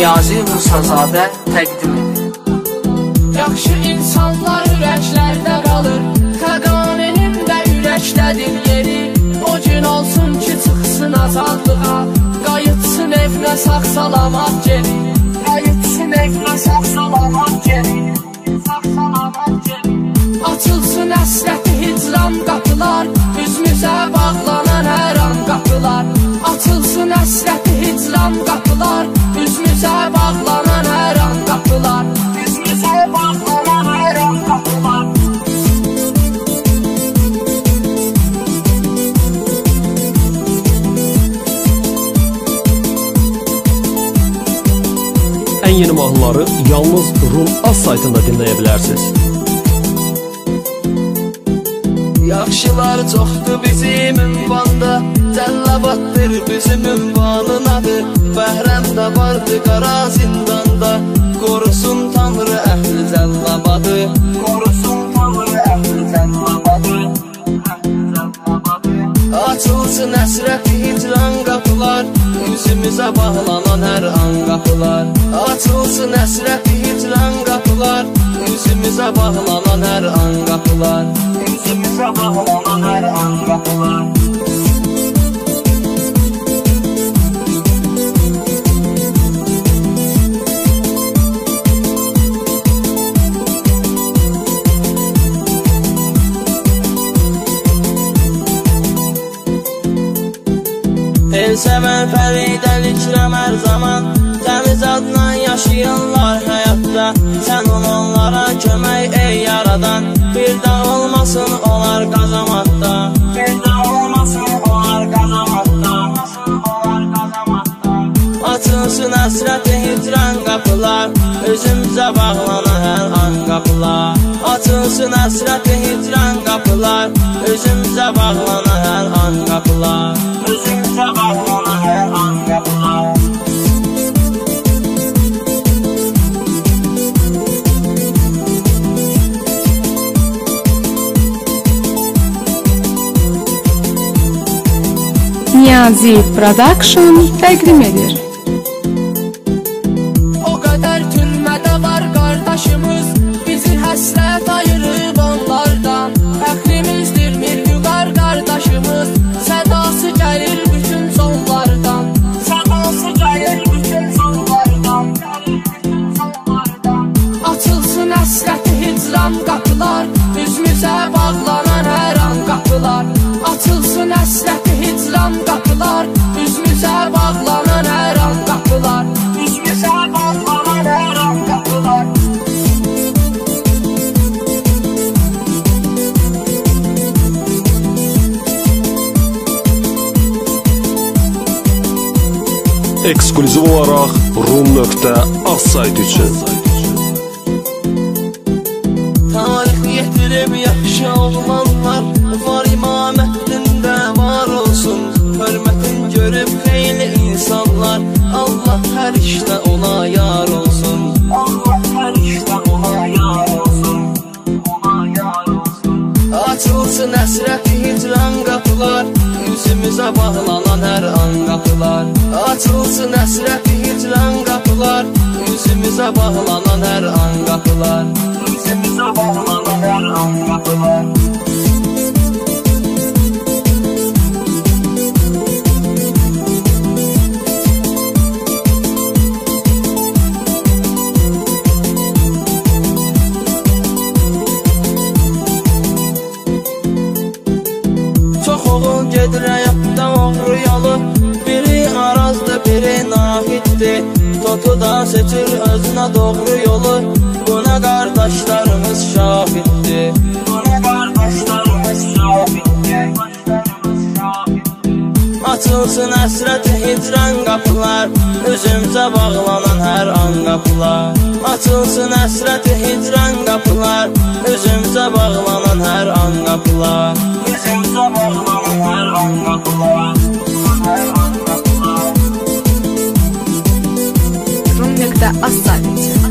Niyazi Musazadə təqdim edir. Yaxşı insanlar ürəklərdə qalır, Xəqaninin də ürəkdədir yeri. O gün olsun ki, çıxsın azadlığa, qayıtsın evinə sağ-salamat geri. Qayıtsın evinə sağ-salamat geri. Açılsın əsrəti hicran qapılar, üzümüzə bağlanan hər an qapılar. Açılsın əsrəti hicran qapılar, üzümüzə bağlanan hər an qapılar. Üzümüzə bağlanan hər an qapılar. Ən yeni mahnıları yalnız Rum Az saytında dinləyə bilərsiniz. Yaxşılar çoxdur bizim ünvanda, Cəllabaddır bizim ünvanın adı. Bəhrəmdə vardı qara zindanda, Qorusun Tanrı əhli Cəllabadı. Qorusun Tanrı əhli Cəllabadı. Açılsın əsrəti hicran qapılar, üzümüzə bağlanan hər an qapılar. Açılsın əsrəti hicran qapılar, üzümüzə bağlanan hər an qapılar. Üzümüzə bağlanan hər an qapılar. El sevən fəridəlikrəm hər zaman, təmiz adla yaşayırlar həyatda. Sən onlara kömək ey yaradan, bir də olmasın onlar qazamatda. Bir də olmasın onlar qazamatda. Açılsın əsrəti hicran qapılar, üzümüzə bağlanan hər an qapılar. Açılsın əsrəti hicran qapılar, üzümüzə bağlanan hər an qapılar. Üzümüzə bağlanan hər an qapılar. Niyazi Production təqdim edir. O qədər türmədə var qardaşımız, bizi həsrət ayırıb onlardan. Fəxrimizdir Mirvüqar qardaşımız, sədası gəlir bütün sonlardan. Sədası gəlir bütün sonlardan. Açılsın əsrəti hicran qapılar, üzümüzə bağlanan hər an qapılar. Açılsın əsrəti hicran qapılar, üzümüzə bağlanan hər an qapılar. Üzümüzə bağlanan hər an qapılar. Eksklüziv olaraq Rum.az sayt üçün. Tarix yetirib yaxşı oğlanlar, var imamətində var olsun. Hörmətin görüb xeyli insanlar, Allah hər işdə ona yar olsun. Allah hər işdə ona yar olsun. Ona yar olsun. Açılsın əsrəti hicran qapılar, üzümüzə bağlanan hər an qapılar. Açılsın əsrəti hicran qapılar, üzümüzə bağlanan hər an qapılar. Üzümüzə bağlanan hər an qapılar. Çox oğul gedir həyatda oğru yolu, biri arazdır, biri nahiddir. Totu da seçir özünə doğru yolu, buna qardaşlarımız şahiddir. Buna qardaşlarımız şahiddir. Açılsın əsrəti hicran qapılar, üzümüzə bağlanan hər an qapılar. Açılsın əsrəti hicran qapılar, üzümüzə bağlanan hər an qapılar. Üzümüzə bağlanan hər an qapılar. Rum.az sayt üçün.